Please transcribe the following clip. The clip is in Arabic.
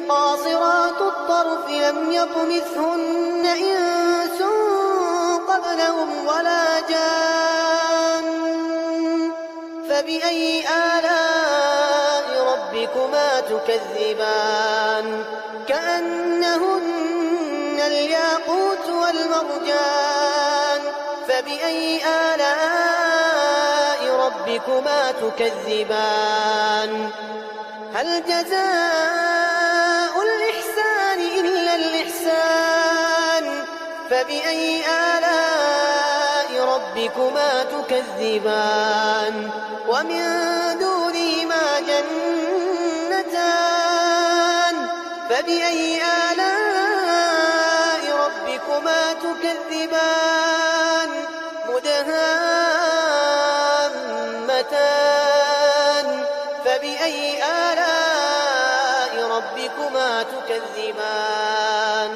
قاصرات الطرف لم يطمثهن إنس قبلهم ولا جان فبأي آلاء ربكما تكذبان كأنهن الياقوت والمرجان فبأي آلاء ربكما تكذبان هل جزاء الإحسان إلا الإحسان فبأي آلاء ربكما تكذبان ومن دونهما جنتان فبأي آلاء ربكما تكذبان مدهامتان فبأي آلاء ربكما تكذبان